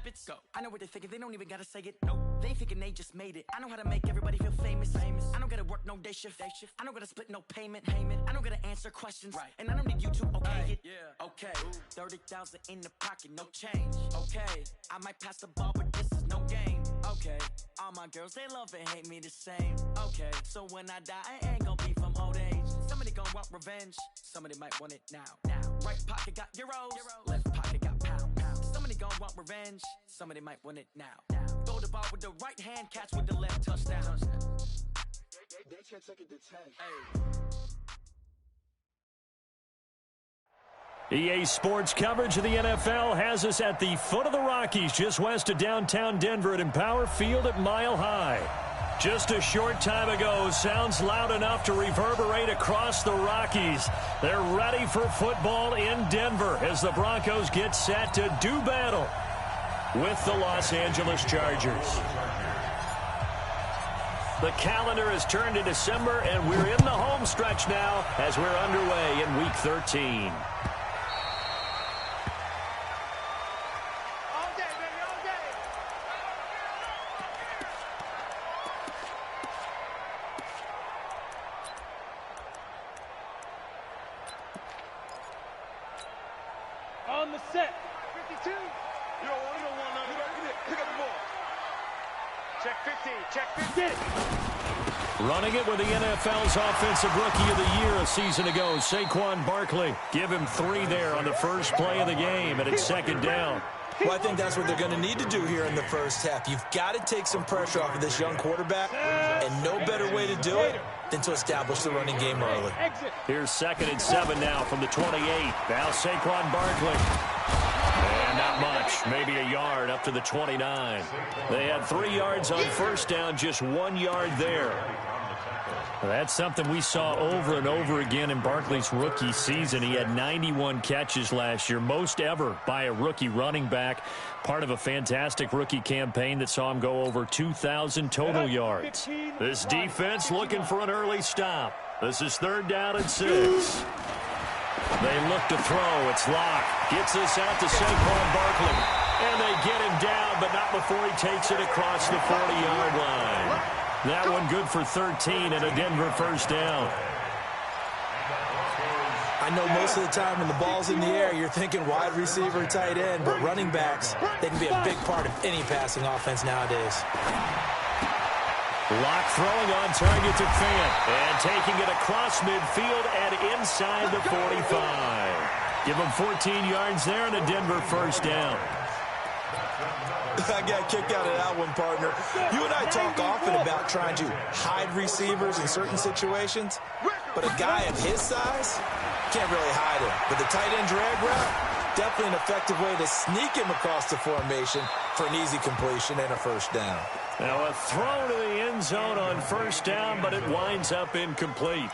habits. Go. I know what they're thinking, they don't even gotta say it. Nope. They thinking they just made it. I know how to make everybody feel famous. I don't gotta work no day shift. I don't gotta split no payment. I don't gotta answer questions. Right. And I don't need you to okay it. Yeah. Okay. 30,000 in the pocket, no change. Okay. I might pass the ball, but this is no game. Okay. All my girls, they love and hate me the same. Okay. So when I die, I ain't gonna be from old age. Somebody gon' want revenge. Somebody might want it now. Right pocket got euros. Left pocket got pounds. Somebody gon' want revenge. Somebody might want it now. Throw the ball with the right hand, catch with the left, touchdown. They can't take it to 10. EA Sports coverage of the NFL has us at the foot of the Rockies, just west of downtown Denver at Empower Field at Mile High. Just a short time ago, sounds loud enough to reverberate across the Rockies. They're ready for football in Denver as the Broncos get set to do battle with the Los Angeles Chargers. The calendar has turned to December, and we're in the home stretch now as we're underway in Week 13. On the set, 52. You don't want nothing. Pick up the ball. Check 50, check 50. Running it with the NFL's Offensive Rookie of the Year a season ago, Saquon Barkley. Give him 3 there on the first play of the game, and it's second down. Well, I think that's what they're going to need to do here in the first half. You've got to take some pressure off of this young quarterback, and no better way to do it than to establish the running game early. Here's 2nd and 7 now from the 28. Now Saquon Barkley. And not much, maybe a yard up to the 29. They had 3 yards on first down, just 1 yard there. That's something we saw over and over again in Barkley's rookie season. He had 91 catches last year, most ever by a rookie running back. Part of a fantastic rookie campaign that saw him go over 2,000 total yards. This defense looking for an early stop. This is 3rd down and 6. They look to throw. It's locked. Gets this out to Saquon Barkley. And they get him down, but not before he takes it across the 40-yard line. That one good for 13 and a Denver first down. I know most of the time when the ball's in the air, you're thinking wide receiver, tight end, but running backs, they can be a big part of any passing offense nowadays. Lock throwing on target to Fant, and taking it across midfield and inside the 45. Give him 14 yards there and a Denver first down. I got a kick out of that one, partner. You and I talk often about trying to hide receivers in certain situations, but a guy of his size can't really hide him. But the tight end drag route, definitely an effective way to sneak him across the formation for an easy completion and a first down. Now a throw to the end zone on first down, but it winds up incomplete.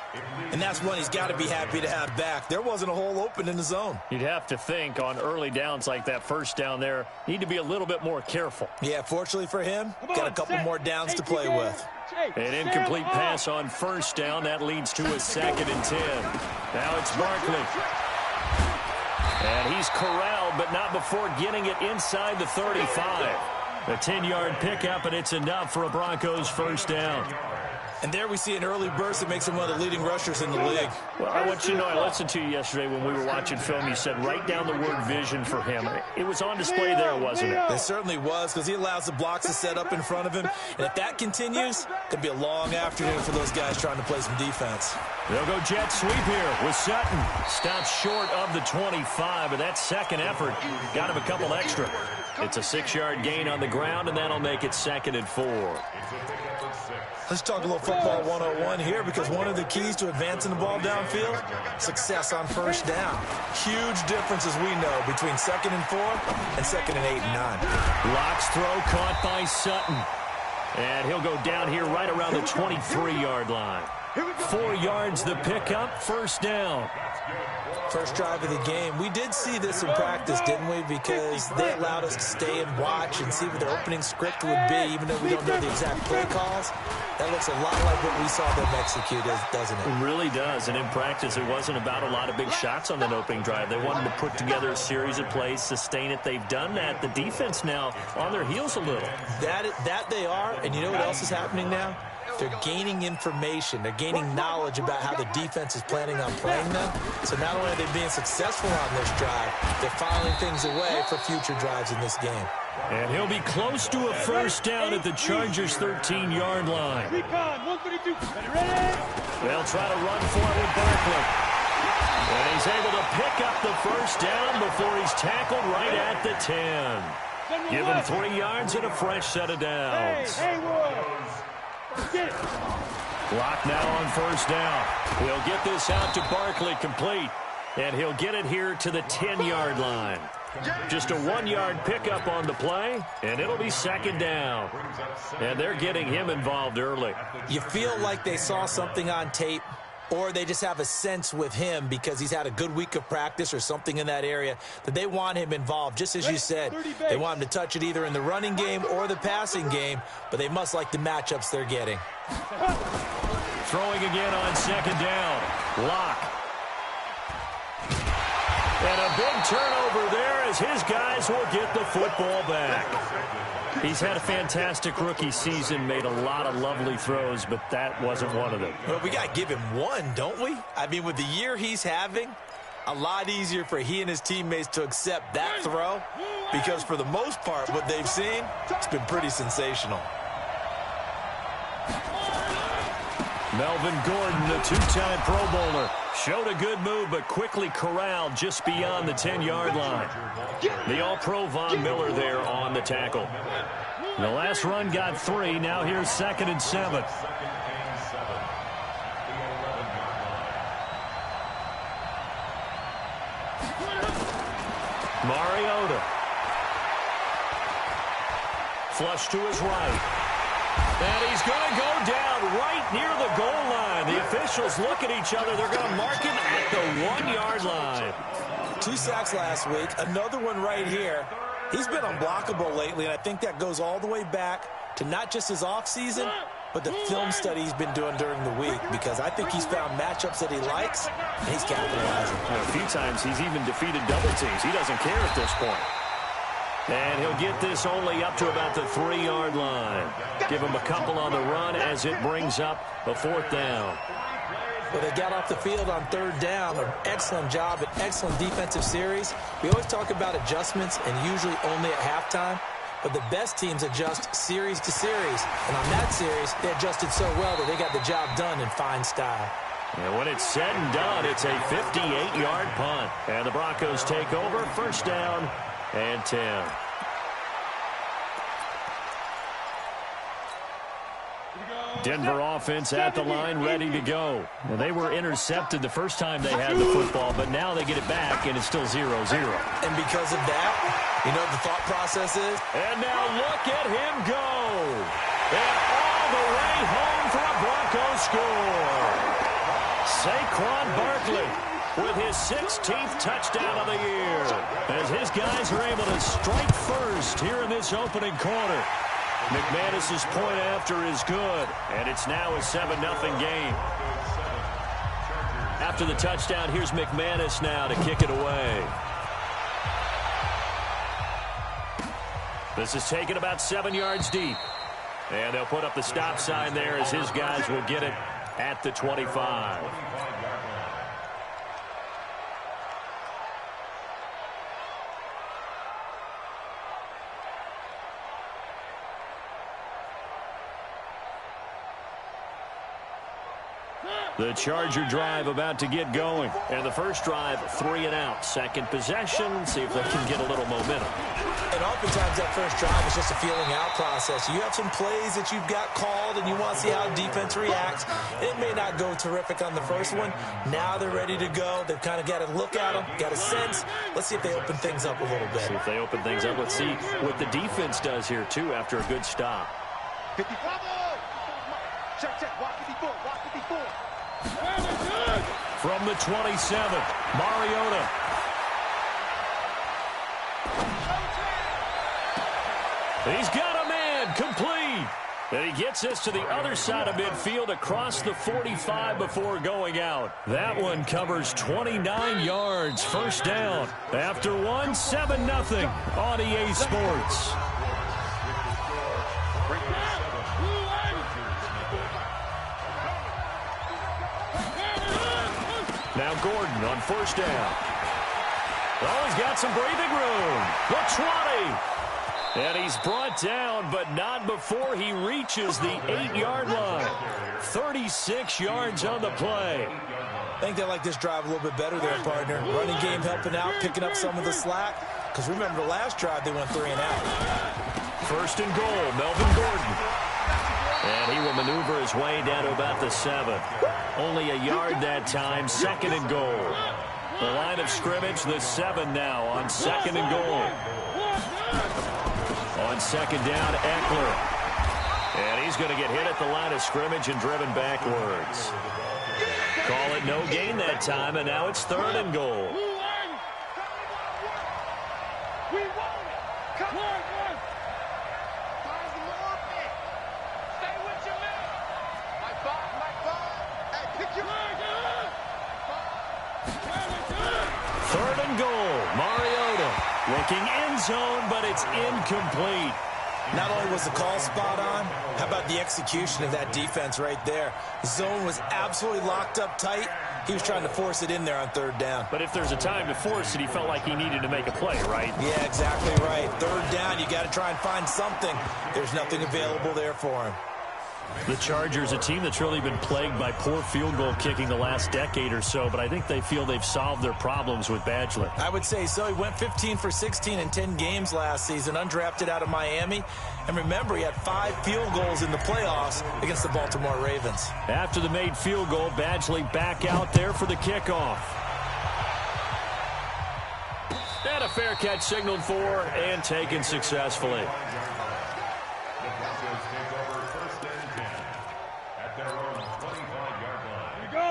And that's one he's got to be happy to have back. There wasn't a hole open in the zone. You'd have to think on early downs like that first down there, need to be a little bit more careful. Yeah, fortunately for him, got a couple more downs to play with. An incomplete pass on first down. That leads to a 2nd and 10. Now it's Barkley. And he's corralled, but not before getting it inside the 35. A 10-yard pickup, and it's enough for a Broncos first down. And there we see an early burst that makes him one of the leading rushers in the league. Well, I want you to know, I listened to you yesterday when we were watching film. You said write down the word vision for him. It was on display there, wasn't it? It certainly was, because he allows the blocks to set up in front of him. And if that continues, it could be a long afternoon for those guys trying to play some defense. They'll go jet sweep here with Sutton. Stops short of the 25, but that second effort got him a couple extra. It's a 6-yard gain on the ground, and that'll make it 2nd and 4. Let's talk a little football 101 here, because one of the keys to advancing the ball downfield, success on first down. Huge difference, as we know, between 2nd and 4 and 2nd and 8 and 9. Locks throw caught by Sutton. And he'll go down here right around the 23-yard line. 4 yards the pickup, first down. First drive of the game. We did see this in practice, didn't we? Because they allowed us to stay and watch and see what the opening script would be, even though we don't know the exact play calls. That looks a lot like what we saw them execute, doesn't it? It really does. And in practice, it wasn't about a lot of big shots on that opening drive. They wanted to put together a series of plays, sustain it. They've done that. The defense now on their heels a little. That they are. And you know what else is happening now? They're gaining information. They're gaining knowledge about how the defense is planning on playing them. So not only are they being successful on this drive, they're filing things away for future drives in this game. And he'll be close to a first down at the Chargers' 13-yard line. They'll try to run for it with Barkley. And he's able to pick up the first down before he's tackled right at the 10. Give him 3 yards and a fresh set of downs. Block now on first down. He'll get this out to Barkley, complete. And he'll get it here to the 10-yard line. Just a 1-yard pickup on the play, and it'll be second down. And they're getting him involved early. You feel like they saw something on tape, or they just have a sense with him because he's had a good week of practice or something in that area that they want him involved. Just as you said, they want him to touch it either in the running game or the passing game, but they must like the matchups they're getting. Throwing again on second down. Lock. And a big turnover there as his guys will get the football back. He's had a fantastic rookie season, made a lot of lovely throws, but that wasn't one of them. Well, we got to give him one, don't we? I mean, with the year he's having, a lot easier for he and his teammates to accept that throw because for the most part, what they've seen, it's been pretty sensational. Melvin Gordon, the 2-time Pro Bowler, showed a good move but quickly corralled just beyond the 10-yard line. The All-Pro Von Miller there on the tackle. The last run got 3. Now here's 2nd and 7. Mariota. Flush to his right. And he's going to go down right near the goal line. The officials look at each other. They're going to mark him at the 1-yard line. 2 sacks last week. Another one right here. He's been unblockable lately, and I think that goes all the way back to not just his offseason, but the film study he's been doing during the week, because I think he's found matchups that he likes, and he's capitalizing. A few times he's even defeated double teams. He doesn't care at this point. And he'll get this only up to about the 3-yard line. Give him a couple on the run as it brings up a 4th down. Well, they got off the field on 3rd down. An excellent job, an excellent defensive series. We always talk about adjustments and usually only at halftime. But the best teams adjust series to series. And on that series, they adjusted so well that they got the job done in fine style. And when it's said and done, it's a 58-yard punt. And the Broncos take over, 1st down and 10. Denver offense at the line, ready to go. Well, they were intercepted the first time they had the football, but now they get it back, and it's still 0-0. And because of that, you know what the thought process is? And now look at him go. And all the way home for a Broncos score. Saquon Barkley with his 16th touchdown of the year, as his guys are able to strike first here in this opening quarter. McManus's point after is good, and it's now a 7-0 game. After the touchdown, here's McManus now to kick it away. This is taken about 7 yards deep. And they'll put up the stop sign there as his guys will get it at the 25. The Charger drive about to get going. And the first drive, 3 and out. Second possession, see if they can get a little momentum. And oftentimes that first drive is just a feeling out process. You have some plays that you've got called and you want to see how defense reacts. It may not go terrific on the first one. Now they're ready to go. They've kind of got to look at them, got a sense. Let's see if they open things up a little bit. See if they open things up. Let's see what the defense does here, too, after a good stop. 54. Check, check. Walk 54. Walk 54. From the 27, Mariota. He's got a man, complete. And he gets us to the other side of midfield across the 45 before going out. That one covers 29 yards, first down. After 7-0 on EA Sports. Now Gordon on first down. Oh, he's got some breathing room. The 20. And he's brought down, but not before he reaches the 8-yard line. 36 yards on the play. I think they like this drive a little bit better there, partner. Running game helping out, picking up some of the slack. Because remember, the last drive they went 3 and out. First and goal, Melvin Gordon. And he will maneuver his way down to about the 7. Only a yard that time, second and goal. The line of scrimmage, the 7 now on second and goal. On second down, Eckler. And he's going to get hit at the line of scrimmage and driven backwards. Call it no gain that time, and now it's third and goal. Third and goal, Mariota. Looking end zone, but it's incomplete. Not only was the call spot on, how about the execution of that defense right there? The zone was absolutely locked up tight. He was trying to force it in there on third down. But if there's a time to force it, he felt like he needed to make a play, right? Yeah, exactly right. Third down, you got to try and find something. There's nothing available there for him. The Chargers, a team that's really been plagued by poor field goal kicking the last decade or so, but I think they feel they've solved their problems with Badgley. I would say so. He went 15 for 16 in 10 games last season, undrafted out of Miami. And remember, he had 5 field goals in the playoffs against the Baltimore Ravens. After the made field goal, Badgley back out there for the kickoff. And a fair catch signaled for and taken successfully.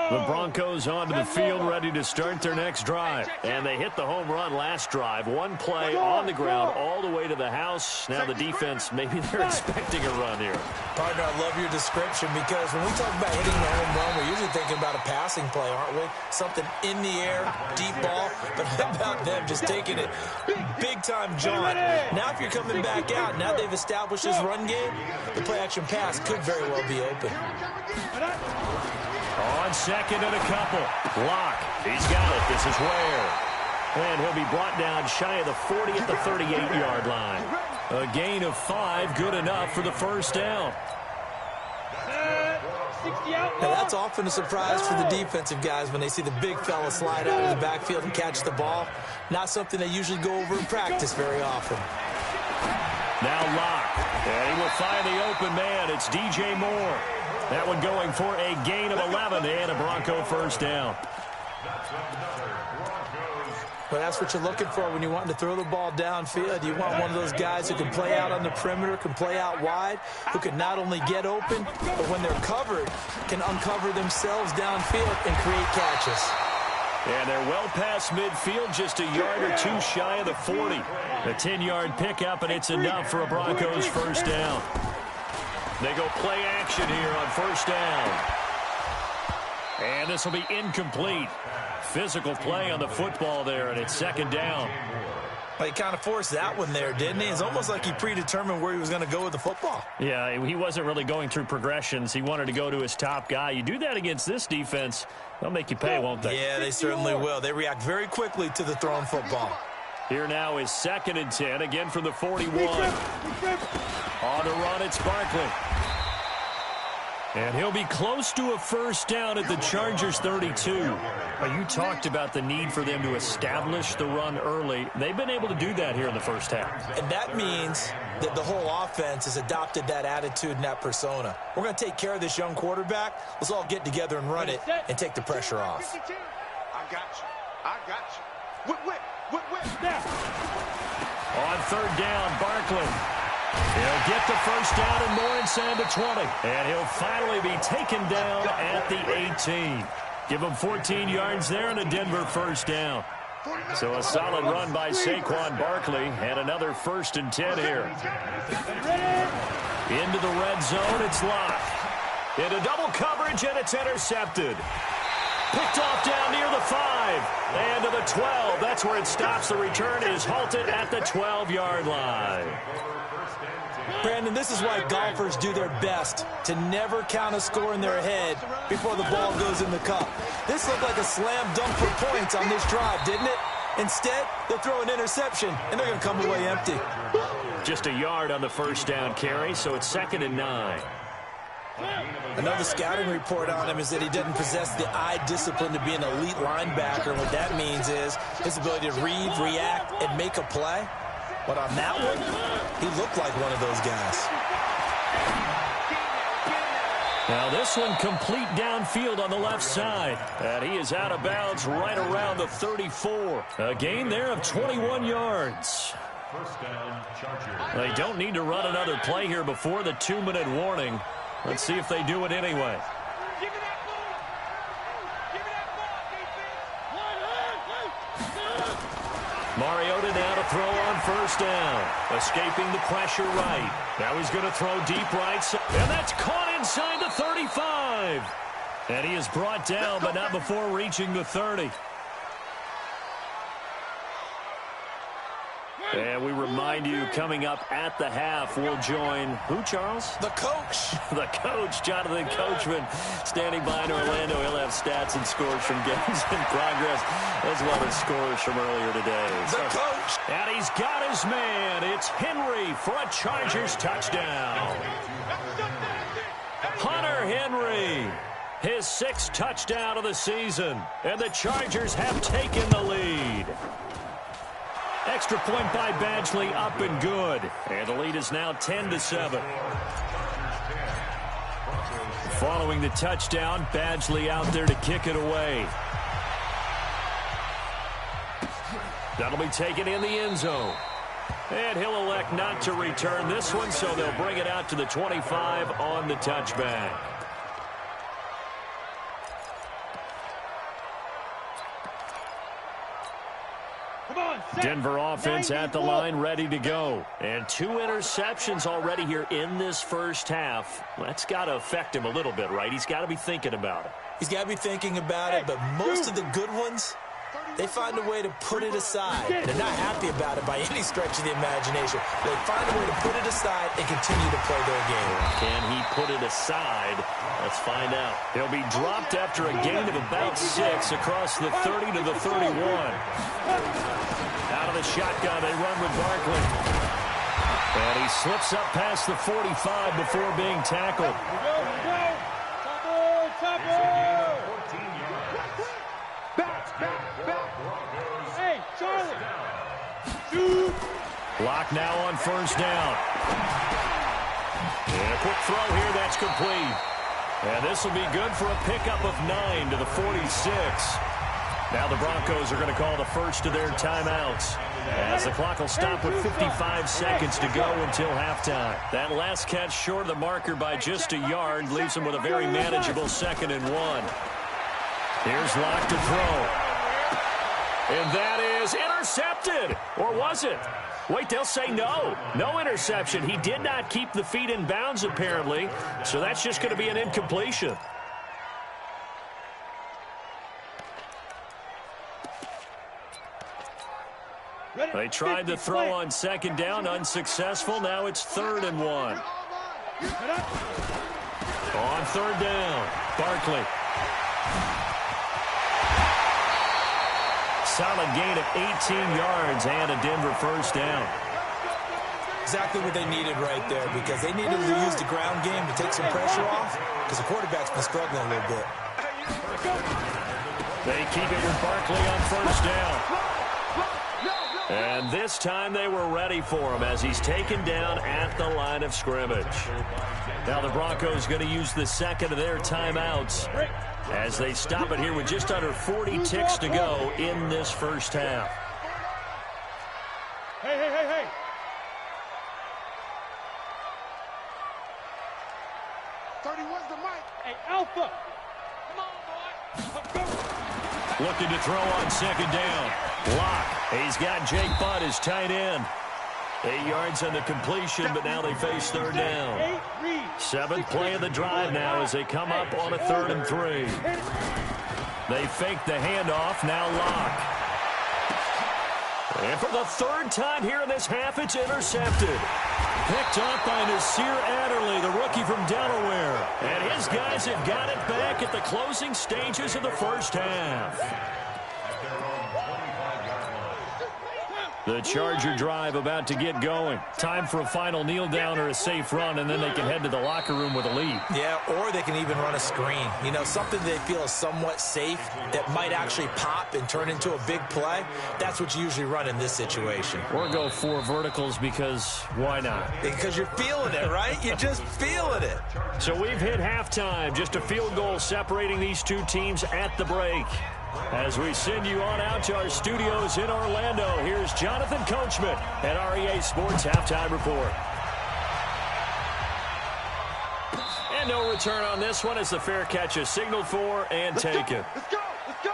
The Broncos onto the field, ready to start their next drive. And they hit the home run last drive. One play on the ground all the way to the house. Now the defense, maybe they're expecting a run here. Partner, I love your description because when we talk about hitting the home run, we're usually thinking about a passing play, aren't we? Something in the air, deep ball. But how about them just taking it big-time jaunt? Now if you're coming back out, now they've established this run game, the play-action pass could very well be open. On second and a couple. Lock. He's got it. This is Ware. And he'll be brought down shy of the 40 at the 38-yard line. A gain of 5, good enough for the first down. Now that's often a surprise for the defensive guys when they see the big fella slide out of the backfield and catch the ball. Not something they usually go over in practice very often. Now Lock. And he will find the open man. It's DJ Moore. That one going for a gain of 11 and a Bronco first down. Well, that's what you're looking for when you're wanting to throw the ball downfield. You want one of those guys who can play out on the perimeter, can play out wide, who can not only get open, but when they're covered, can uncover themselves downfield and create catches. And they're well past midfield, just a yard or two shy of the 40. A 10-yard pickup, and it's enough for a Broncos first down. They go play action here on first down. And this will be incomplete. Physical play on the football there, and it's second down. Well, he kind of forced that one there, didn't he? It's almost like he predetermined where he was going to go with the football. Yeah, he wasn't really going through progressions. He wanted to go to his top guy. You do that against this defense, they'll make you pay, won't they? Yeah, they certainly will. They react very quickly to the thrown football. Here now is second and 10, again from the 41. On the run, it's Barkley. And he'll be close to a first down at the Chargers 32. You talked about the need for them to establish the run early. They've been able to do that here in the first half. And that means that the whole offense has adopted that attitude and that persona. We're going to take care of this young quarterback. Let's all get together and run it and take the pressure off. I got you. I got you. Whip. On third down, Barkley. He'll get the first down and more inside the 20. And he'll finally be taken down at the 18. Give them 14 yards there and a Denver first down. So a solid run by Saquon Barkley and another 1st and 10 here. Into the red zone, it's Locke. Into double coverage, and it's intercepted. Picked off down near the 5 and to the 12. That's where it stops. The return is halted at the 12-yard line. Brandon, this is why golfers do their best to never count a score in their head before the ball goes in the cup. This looked like a slam dunk for points on this drive, didn't it? Instead, they'll throw an interception, and they're going to come away empty. Just a yard on the first down carry, so it's 2nd and 9. Another scouting report on him is that he doesn't possess the eye discipline to be an elite linebacker. What that means is his ability to read, react, and make a play. But on that one, he looked like one of those guys. Now this one complete downfield on the left side. And he is out of bounds right around the 34. A gain there of 21 yards. They don't need to run another play here before the 2-minute warning. Let's see if they do it anyway. Mariota now to throw on first down. Escaping the pressure right. Now he's going to throw deep right. And that's caught inside the 35. And he is brought down, but not before reaching the 30. And we remind you, coming up at the half, we'll join who, Charles? The coach. The coach, Jonathan Coachman, standing by in Orlando. He'll have stats and scores from games in progress, as well as scores from earlier today. The coach. And he's got his man. It's Henry for a Chargers touchdown. Hunter Henry, his 6th touchdown of the season. And the Chargers have taken the lead. Extra point by Badgley, up and good. And the lead is now 10-7. Following the touchdown, Badgley out there to kick it away. That'll be taken in the end zone. And he'll elect not to return this one, so they'll bring it out to the 25 on the touchback. Denver offense at the line, ready to go. And 2 interceptions already here in this first half. That's got to affect him a little bit, right? He's got to be thinking about it. He's got to be thinking about it, but most of the good ones, they find a way to put it aside. They're not happy about it by any stretch of the imagination. They find a way to put it aside and continue to play their game. Can he put it aside? Let's find out. He'll be dropped after a gain of about 6 across the 30 to the 31. Out of the shotgun, they run with Barkley. And he slips up past the 45 before being tackled. Hey, Charlie. Locke now on first down. And a quick throw here, that's complete. And this will be good for a pickup of 9 to the 46. Now the Broncos are going to call the first of their timeouts, as the clock will stop with 55 seconds to go until halftime. That last catch short of the marker by just a yard leaves them with a very manageable 2nd and 1. Here's Locke to throw. And that is intercepted. Or was it? Wait, they'll say no. No interception. He did not keep the feet in bounds, apparently. So that's just going to be an incompletion. They tried to throw on 2nd down, unsuccessful. Now it's 3rd and 1. On 3rd down, Barkley. Solid gain of 18 yards and a Denver first down. Exactly what they needed right there, because they needed to use the ground game to take some pressure off, because the quarterback's been struggling a little bit. They keep it with Barkley on first down. And this time they were ready for him as he's taken down at the line of scrimmage. Now the Broncos going to use the 2nd of their timeouts as they stop it here with just under 40 ticks to go in this first half. Hey, hey, hey, hey. Where's the mic? Hey, Alpha. Come on, boy. Looking to throw on second down. Lock. He's got Jake Butt as tight end. 8 yards on the completion, but now they face third down. 7th play of the drive now as they come up on a 3rd and 3. They fake the handoff, now Lock. And for the 3rd time here in this half, it's intercepted. Picked up by Nasir Adderley, the rookie from Delaware. And his guys have got it back at the closing stages of the first half. The Charger drive about to get going. Time for a final kneel down or a safe run, and then they can head to the locker room with a lead. Yeah, or they can even run a screen. You know, something they feel is somewhat safe that might actually pop and turn into a big play. That's what you usually run in this situation. Or go 4 verticals because why not? Because you're feeling it, right? You're just feeling it. So we've hit halftime. Just a field goal separating these two teams at the break. As we send you on out to our studios in Orlando, here's Jonathan Coachman at REA Sports Halftime Report. And no return on this one as the fair catch is signaled for and taken. Let's go! Let's go!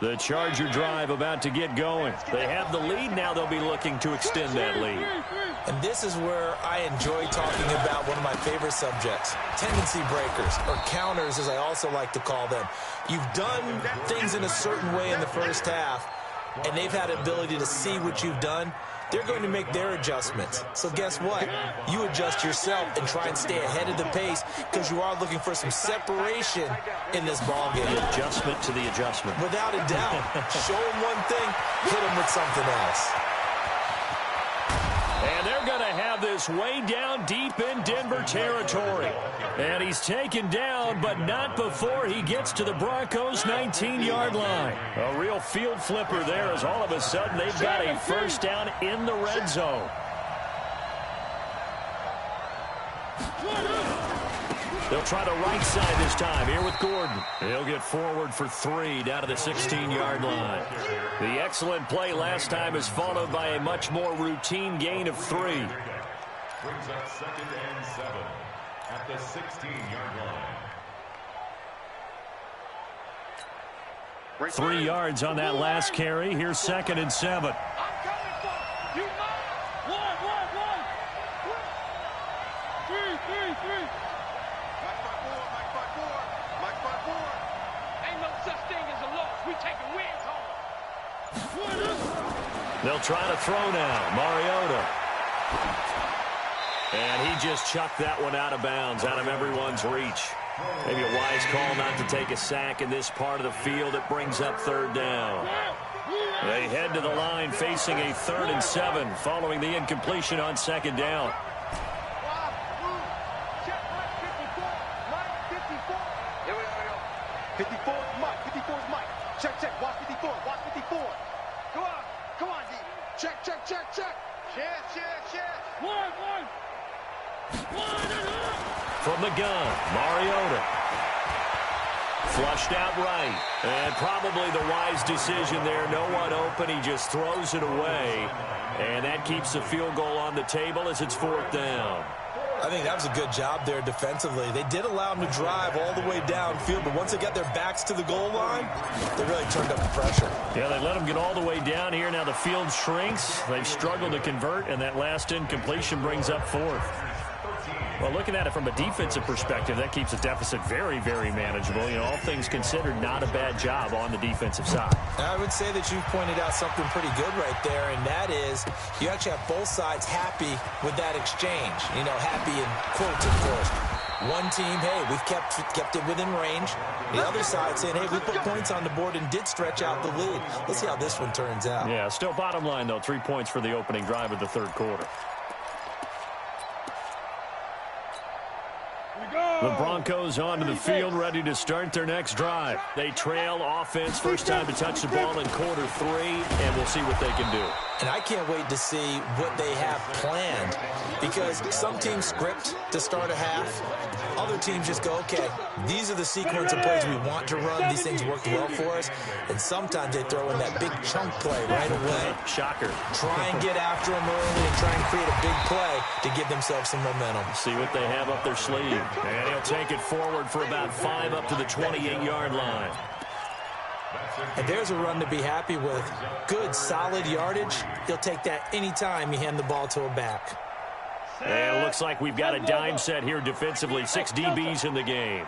The Charger drive about to get going. They have the lead. Now they'll be looking to extend that lead. And this is where I enjoy talking about one of my favorite subjects, tendency breakers, or counters as I also like to call them. You've done things in a certain way in the first half, and they've had the ability to see what you've done. They're going to make their adjustments. So guess what? You adjust yourself and try and stay ahead of the pace because you are looking for some separation in this ball game. The adjustment to the adjustment. Without a doubt. Show them one thing, hit them with something else. And they're going to have this way down deep in Denver territory. And he's taken down, but not before he gets to the Broncos' 19-yard line. A real field flipper there as all of a sudden they've got a first down in the red zone. They'll try the right side this time here with Gordon. He'll get forward for 3 down to the 16-yard line. The excellent play last time is followed by a much more routine gain of 3. Brings up 2nd and 7 at the 16-yard line. 3 yards on that last carry. Here's 2nd and 7. I'm coming for you. One. 3. Mike by four. Ain't no such thing as a loss. We taking wins home. They'll try to throw now. Mariota. And he just chucked that one out of bounds, out of everyone's reach. Maybe a wise call not to take a sack in this part of the field. It brings up 3rd down. They head to the line facing a 3rd and 7 following the incompletion on 2nd down. Check Mike 54. Mike 54. Here we go. 54 is Mike. 54 is Mike. Check. Watch 54. Watch 54. Come on, D. Check. Share. One. From the gun, Mariota. Flushed out right. And probably the wise decision there. No one open. He just throws it away. And that keeps the field goal on the table as it's 4th down. I think that was a good job there defensively. They did allow them to drive all the way downfield, but once they got their backs to the goal line, they really turned up the pressure. Yeah, they let them get all the way down here. Now the field shrinks. They've struggled to convert, and that last incompletion brings up 4th. Well, looking at it from a defensive perspective, that keeps the deficit very, very manageable. You know, all things considered, not a bad job on the defensive side. I would say that you've pointed out something pretty good right there, and that is you actually have both sides happy with that exchange. You know, happy in quotes, of course. One team, hey, we've kept it within range. The other side saying, hey, we put points on the board and did stretch out the lead. Let's see how this one turns out. Yeah, still bottom line, though, 3 points for the opening drive of the 3rd quarter. The Broncos onto the field, ready to start their next drive. They trail offense, first time to touch the ball in quarter 3, and we'll see what they can do. And I can't wait to see what they have planned, because some teams script to start a half. Other teams just go, okay, these are the sequence of plays we want to run. These things worked well for us. And sometimes they throw in that big chunk play right away. Shocker. Try and get after them early and try and create a big play to give themselves some momentum. See what they have up their sleeve. And he'll take it forward for about 5 up to the 28-yard line. And there's a run to be happy with. Good, solid yardage. He'll take that anytime you hand the ball to a back. And it looks like we've got a dime set here defensively. 6 DBs in the game.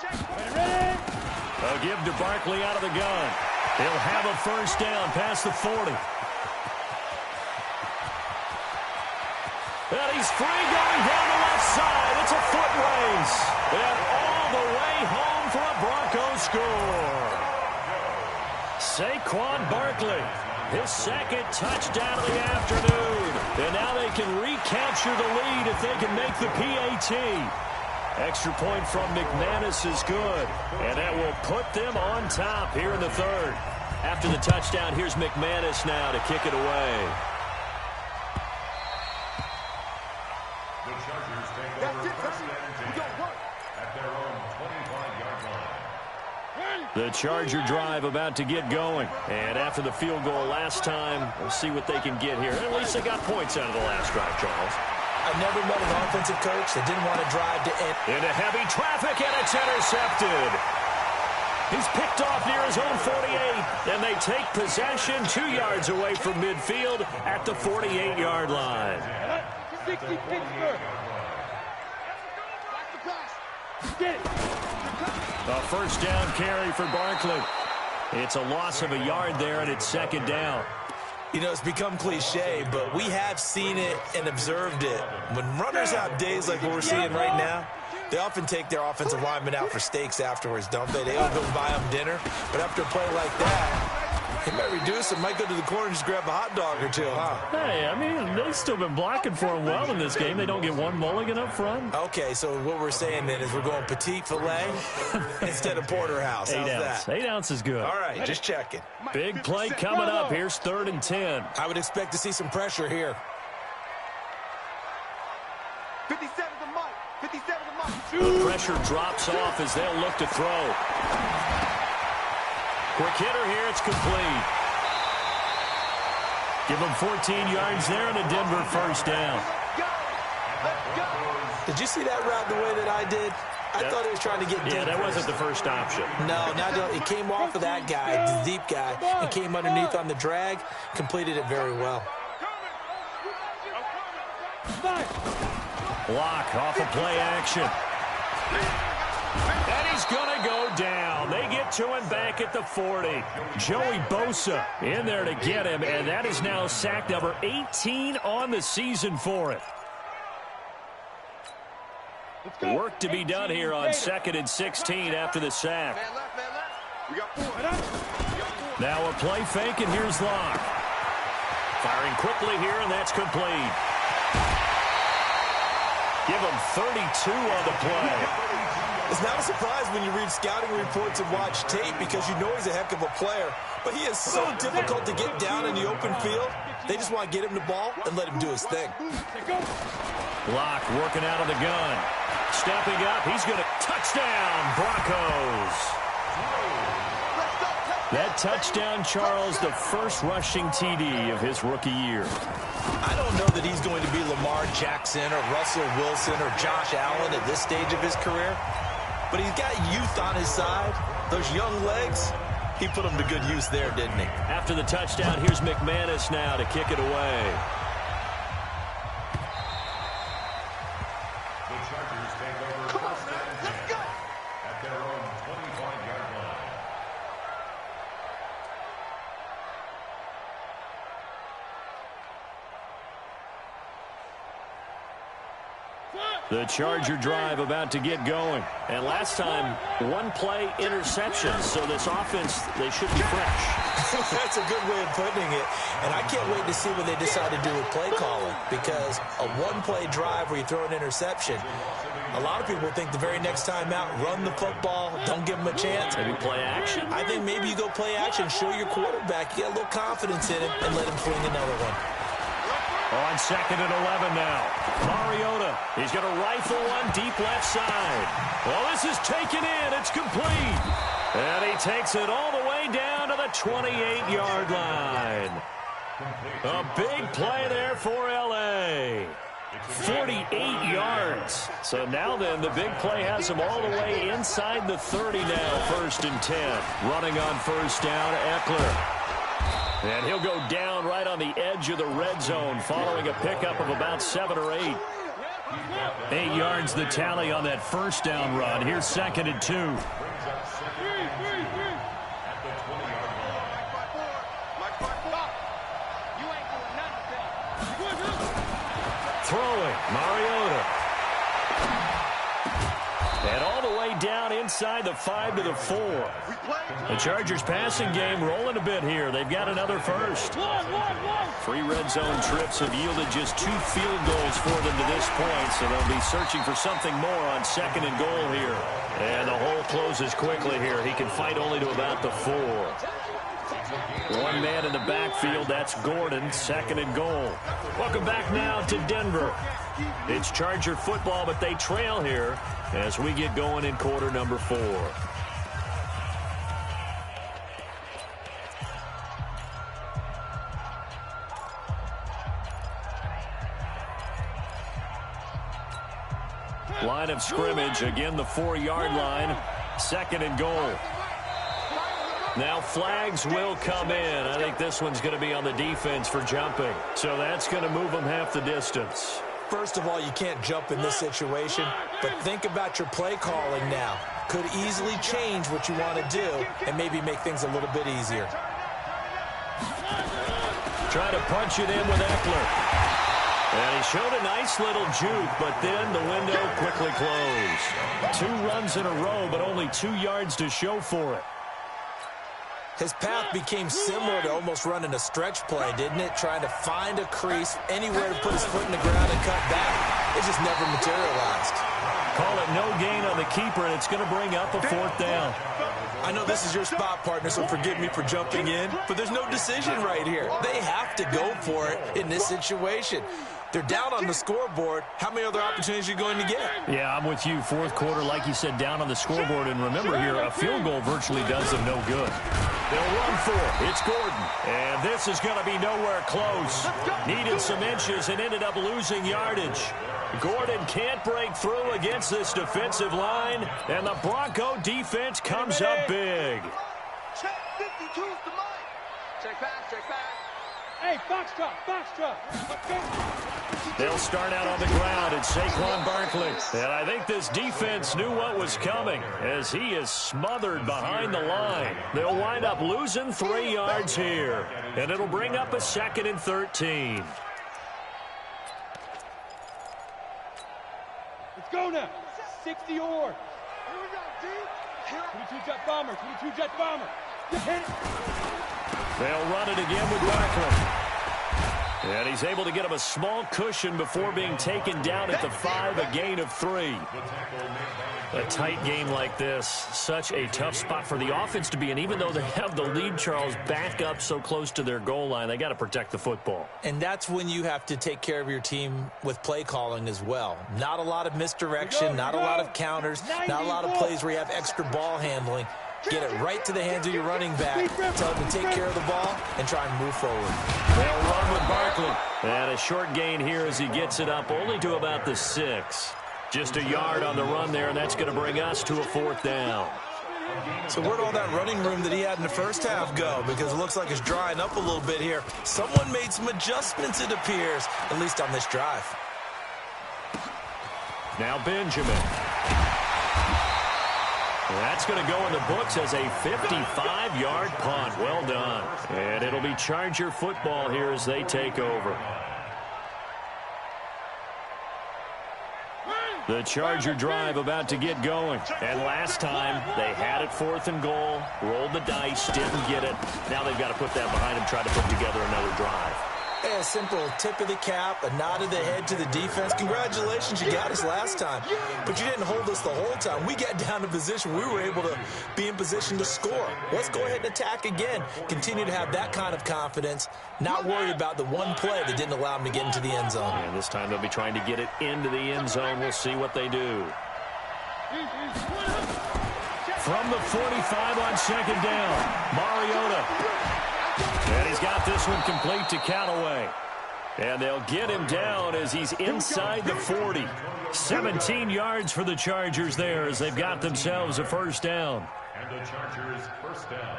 A give to Barkley out of the gun. He'll have a first down past the 40. And he's free going down the left side. It's a foot race. And all the way home for a Broncos score. Saquon Barkley, his second touchdown of the afternoon. And now they can recapture the lead if they can make the PAT. Extra point from McManus is good. And that will put them on top here in the third. After the touchdown, here's McManus now to kick it away. The Chargers take over first and 10 at their own 25-yard line. The Charger drive about to get going. And after the field goal last time, we'll see what they can get here. At least they got points out of the last drive, Charles. I've never met an offensive coach that didn't want to drive to end. Into heavy traffic, and it's intercepted. He's picked off near his own 48, and they take possession 2 yards away from midfield at the 48-yard line. 60 Pittsburgh. Get it. A first down carry for Barkley. It's a loss of a yard there, and it's second down. You know, it's become cliche, but we have seen it and observed it. When runners have days like what we're seeing right now, they often take their offensive linemen out for steaks afterwards, don't they? They all go buy them dinner. But after a play like that, he might reduce it, might go to the corner and just grab a hot dog or two, huh? Hey, I mean, they've still been blocking for him well in this game. They don't get one mulligan up front. Okay, so what we're saying then is we're going petite filet instead of porterhouse. How's that? 8 ounce is good. All right, just checking. Big play coming up. Here's 3rd and 10. I would expect to see some pressure here. 57 to Mike. 57 to Mike. The pressure drops off as they'll look to throw. Quick hitter here, it's complete. Give them 14 yards there and a Denver first down. Did you see that route the way that I did? I thought he was trying to get deep. Yeah, that wasn't the first option. No, it came off of that guy, the deep guy, and came underneath on the drag, completed it very well. Block off of play action. And he's going to go down. They get to him back at the 40. Joey Bosa in there to get him, and that is now sack number 18 on the season for him. Work to be done here on 2nd and 16 after the sack. Now a play fake, and here's Locke. Firing quickly here, and that's complete. Give him 32 on the play. It's not a surprise when you read scouting reports and watch tape because you know he's a heck of a player. But he is so difficult to get down in the open field. They just want to get him the ball and let him do his thing. Locke working out of the gun. Stepping up, he's going to touchdown, Broncos. That touchdown, Charles, the first rushing TD of his rookie year. I don't know that he's going to be Lamar Jackson or Russell Wilson or Josh Allen at this stage of his career, but he's got youth on his side. Those young legs, he put them to good use there, didn't he? After the touchdown, here's McManus now to kick it away. The Chargers take over first and 10 at their own 25-yard line. The Charger drive about to get going. And last time, one play interception. So this offense, they should be fresh. That's a good way of putting it. And I can't wait to see what they decide to do with play calling. Because a one-play drive where you throw an interception, a lot of people think the very next time out, run the football, don't give them a chance. Maybe play action? I think maybe you go play action, show your quarterback, you get a little confidence in him, and let him fling another one. On 2nd and 11 now. Mariota, he's going to rifle one deep left side. Well, this is taken in. It's complete. And he takes it all the way down to the 28-yard line. A big play there for L.A. 48 yards. So now then, the big play has him all the way inside the 30 now, 1st and 10. Running on 1st down, Eckler. And he'll go down right on the edge of the red zone following a pickup of about 7 or 8. 8 yards the tally on that 1st down run. Here's 2nd and 2. Throwing, Mariota. And all the way down inside the 5 to the 4. The Chargers passing game rolling a bit here. They've got another first. 3 red zone trips have yielded just 2 field goals for them to this point, so they'll be searching for something more on 2nd and goal here. And the hole closes quickly here. He can fight only to about the 4. One man in the backfield, that's Gordon, 2nd and goal. Welcome back now to Denver. It's Charger football, but they trail here as we get going in quarter number 4. Line of scrimmage, again the 4-yard line, 2nd and goal. Now flags will come in. I think this one's going to be on the defense for jumping. So that's going to move them half the distance. First of all, you can't jump in this situation, but think about your play calling now. Could easily change what you want to do and maybe make things a little bit easier. Try to punch it in with Eckler. And he showed a nice little juke, but then the window quickly closed. 2 runs in a row, but only 2 yards to show for it. His path became similar to almost running a stretch play, didn't it? Trying to find a crease, anywhere to put his foot in the ground and cut back. It just never materialized. Call it no gain on the keeper, and it's going to bring up a 4th down. I know this is your spot, partner, so forgive me for jumping in, but there's no decision right here. They have to go for it in this situation. They're down on the scoreboard. How many other opportunities are you going to get? Yeah, I'm with you. 4th quarter, like you said, down on the scoreboard. And remember here, a field goal virtually does them no good. They'll run for it. It's Gordon. And this is going to be nowhere close. Needed some inches and ended up losing yardage. Gordon can't break through against this defensive line. And the Bronco defense comes up big. Check 52's the mic. Check back, check back. Hey, Foxtrot, Foxtrot. Let's go. They'll start out on the ground at Saquon Barkley. And I think this defense knew what was coming as he is smothered behind the line. They'll wind up losing 3 yards here. And it'll bring up a 2nd and 13. Let's go now. 60 or. Here we go, D. 22 jet bomber, 22 jet bomber. Hit it. They'll run it again with Barkley. And he's able to get him a small cushion before being taken down at the 5, a gain of 3. A tight game like this, such a tough spot for the offense to be in. Even though they have the lead, Charles, back up so close to their goal line, they got to protect the football. And that's when you have to take care of your team with play calling as well. Not a lot of misdirection, not a lot of counters, not a lot of plays where you have extra ball handling. Get it right to the hands of your running back. Tell them to take care of the ball and try and move forward. They'll run with Barkley. And a short gain here as he gets it up only to about the 6. Just a yard on the run there, and that's going to bring us to a 4th down. So where'd all that running room that he had in the first half go? Because it looks like it's drying up a little bit here. Someone made some adjustments, it appears, at least on this drive. Now Benjamin. That's going to go in the books as a 55-yard punt. Well done. And it'll be Charger football here as they take over. The Charger drive about to get going. And last time, they had it 4th and goal, rolled the dice, didn't get it. Now they've got to put that behind them, try to put together another drive. Hey, a simple tip of the cap, a nod of the head to the defense. Congratulations, you got us last time. But you didn't hold us the whole time. We got down to position. We were able to be in position to score. Let's go ahead and attack again. Continue to have that kind of confidence. Not worry about the one play that didn't allow them to get into the end zone. And this time they'll be trying to get it into the end zone. We'll see what they do. From the 45 on 2nd down, Mariota. And he's got this one complete to Callaway. And they'll get him down as he's inside the 40. 17 yards for the Chargers there as they've got themselves a 1st down. And the Chargers 1st down.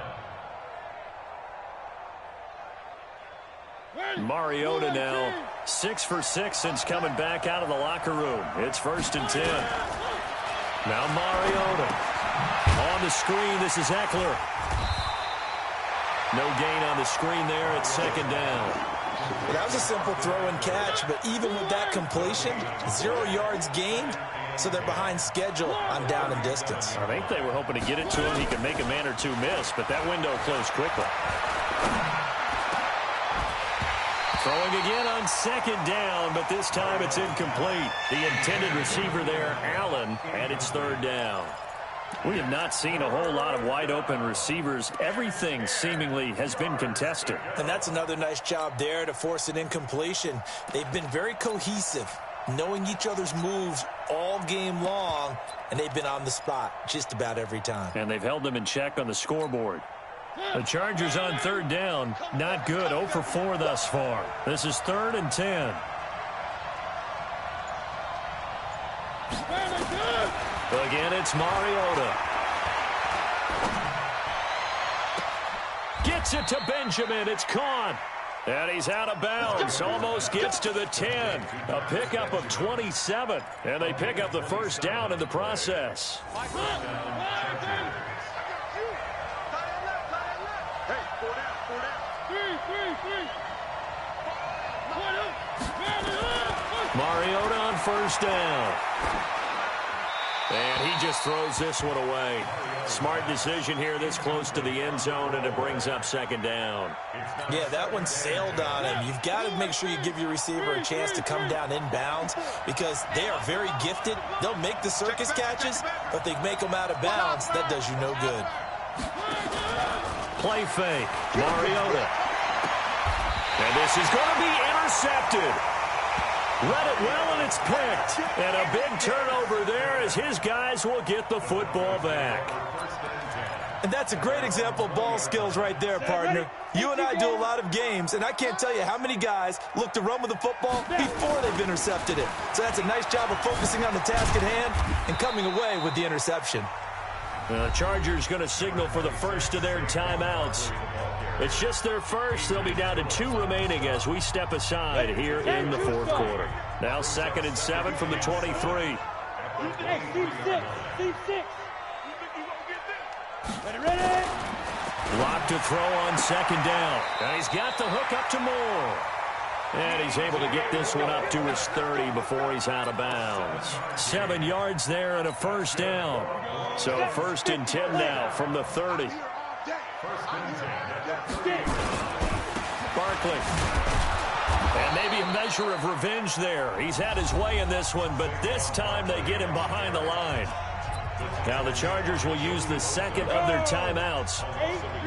Mariota now 6 for 6 since coming back out of the locker room. It's 1st and 10. Now Mariota. On the screen, this is Eckler. No gain on the screen there. It's 2nd down. Well, that was a simple throw and catch, but even with that completion, 0 yards gained, so they're behind schedule on down and distance. I think they were hoping to get it to him. He could make a man or two miss, but that window closed quickly. Throwing again on 2nd down, but this time it's incomplete. The intended receiver there, Allen, and it's 3rd down. We have not seen a whole lot of wide-open receivers. Everything seemingly has been contested. And that's another nice job there to force an incompletion. They've been very cohesive, knowing each other's moves all game long, and they've been on the spot just about every time. And they've held them in check on the scoreboard. The Chargers on 3rd down, not good, 0 for 4 thus far. This is 3rd and 10. Again, it's Mariota. Gets it to Benjamin. It's caught. And he's out of bounds. Almost gets to the 10. A pickup of 27. And they pick up the 1st down in the process. Hey, 4 down, 4 down. Mariota on 1st down. And he just throws this one away. Smart decision here this close to the end zone, and it brings up 2nd down. Yeah, that one sailed on him. You've got to make sure you give your receiver a chance to come down inbounds because they are very gifted. They'll make the circus catches, but if they make them out of bounds, that does you no good. Play fake. Mariota. And this is going to be intercepted. Read it well, and it's picked. And a big turnover there as his guys will get the football back. And that's a great example of ball skills right there, partner. You and I do a lot of games, and I can't tell you how many guys look to run with the football before they've intercepted it. So that's a nice job of focusing on the task at hand and coming away with the interception. The Chargers going to signal for the first of their timeouts. It's just their first. They'll be down to 2 remaining as we step aside here in the 4th quarter. Now 2nd and 7 from the 23. Hey, C6. Ready? Lock to throw on 2nd down. And he's got the hook up to Moore. And he's able to get this one up to his 30 before he's out of bounds. 7 yards there and a 1st down. So 1st and 10 now from the 30. Barkley. And maybe a measure of revenge there. He's had his way in this one, but this time they get him behind the line. Now the Chargers will use the 2nd of their timeouts.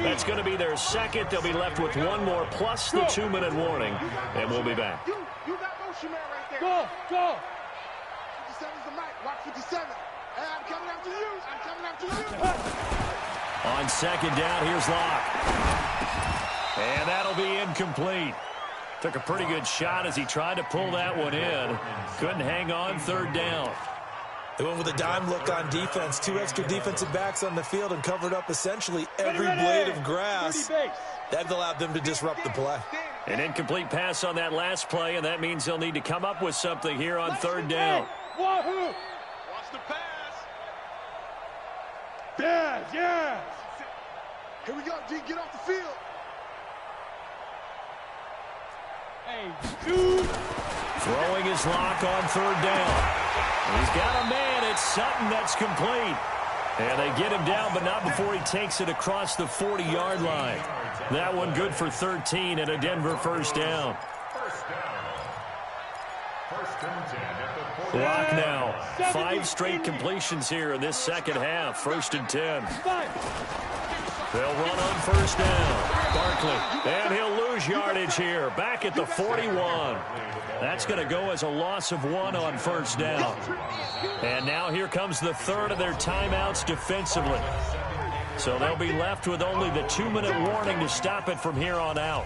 That's going to be their 2nd. They'll be left with 1 more plus the 2-minute warning, and we'll be back. You got motion man right there. Go. 57's the mic. Watch 57. Hey, I'm coming after you. On 2nd down, here's Locke. And that'll be incomplete. Took a pretty good shot as he tried to pull that one in. Couldn't hang on 3rd down. They went with a dime look on defense. 2 extra defensive backs on the field and covered up essentially every blade of grass. That allowed them to disrupt the play. An incomplete pass on that last play, and that means they'll need to come up with something here on 3rd down. Wahoo! Watch the pass. Yes! Here we go, G. Get off the field. Hey, dude! Throwing his Lock on 3rd down. He's got a man. It's Sutton that's complete. And they get him down, but not before he takes it across the 40-yard line. That one good for 13 and a Denver first down. Clock now. 5 straight completions here in this second half. 1st and 10. They'll run on first down. Barkley, and he'll lose yardage here. Back at the 41. That's going to go as a loss of 1 on first down. And now here comes the third of their timeouts defensively. So they'll be left with only the 2-minute warning to stop it from here on out.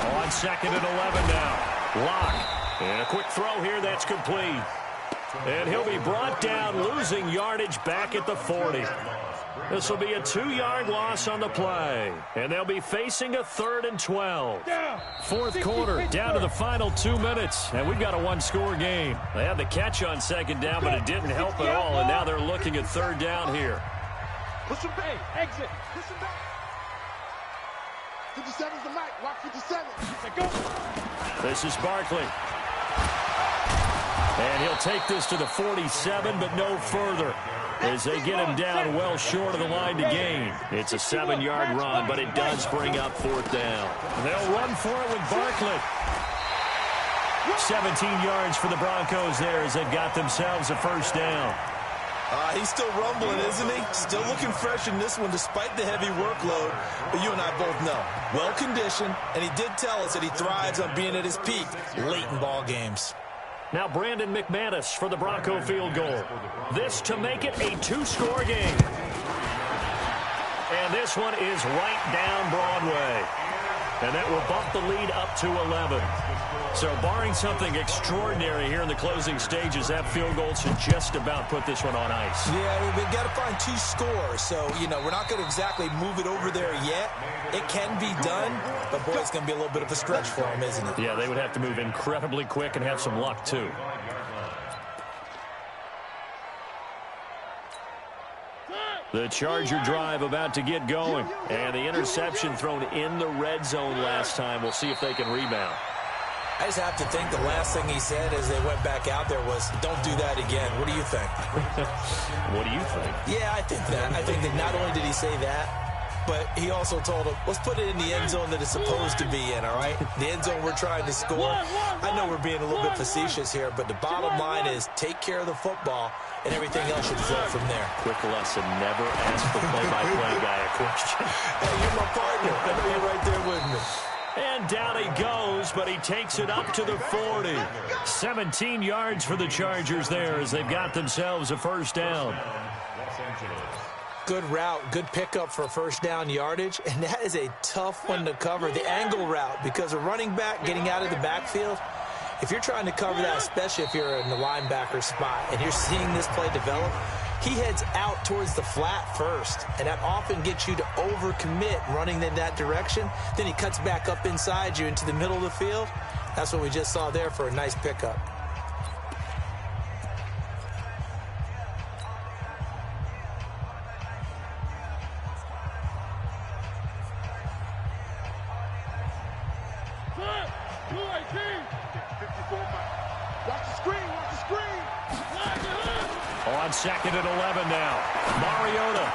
On 2nd and 11 now. Lock. And a quick throw here that's complete. And he'll be brought down, losing yardage back at the 40. This will be a 2-yard loss on the play. And they'll be facing a 3rd and 12. 4th quarter, down to the final 2 minutes. And we've got a 1-score game. They had the catch on 2nd down, but it didn't help at all. And now they're looking at 3rd down here. Push him back. Exit. Push him back. 57's the mic. Watch 57. Go. This is Barkley. And he'll take this to the 47, but no further, as they get him down well short of the line to gain. It's a 7-yard run, but it does bring up 4th down. They'll run for it with Barkley. 17 yards for the Broncos there as they've got themselves a first down. He's still rumbling, isn't he? Still looking fresh in this one despite the heavy workload. But you and I both know, well-conditioned, and he did tell us that he thrives on being at his peak late in ball games. Now Brandon McManus for the Bronco field goal. This to make it a 2-score game. And this one is right down Broadway. And that will bump the lead up to 11. So barring something extraordinary here in the closing stages, that field goal should just about put this one on ice. Yeah, we've got to find 2 scores. So, we're not going to exactly move it over there yet. It can be done, but boy, it's going to be a little bit of a stretch for them, isn't it? Yeah, they would have to move incredibly quick and have some luck, too. The Charger drive about to get going. And the interception thrown in the red zone last time. We'll see if they can rebound. I just have to think the last thing he said as they went back out there was, don't do that again. What do you think? What do you think? Yeah, I think that. I think that not only did he say that, but he also told him, let's put it in the end zone that it's supposed to be in, all right? The end zone we're trying to score. I know we're being a little bit facetious here, but the bottom line is take care of the football, and everything else should flow from there. Quick lesson, never ask the play-by-play guy a question. Hey, you're my partner. I know you're right there with me. And down he goes, but he takes it up to the 40. 17 yards for the Chargers there as they've got themselves a first down. Good route, good pickup for first down yardage, and that is a tough one to cover. The angle route, because a running back getting out of the backfield, if you're trying to cover that, especially if you're in the linebacker spot and you're seeing this play develop, he heads out towards the flat first, and that often gets you to overcommit running in that direction. Then he cuts back up inside you into the middle of the field. That's what we just saw there for a nice pickup. On 2nd and 11 now. Mariota.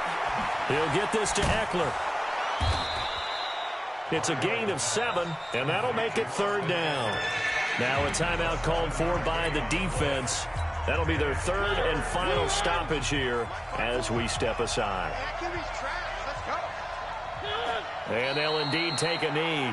He'll get this to Eckler. It's a gain of 7, and that'll make it 3rd down. Now a timeout called for by the defense. That'll be their 3rd and final stoppage here as we step aside. And they'll indeed take a knee.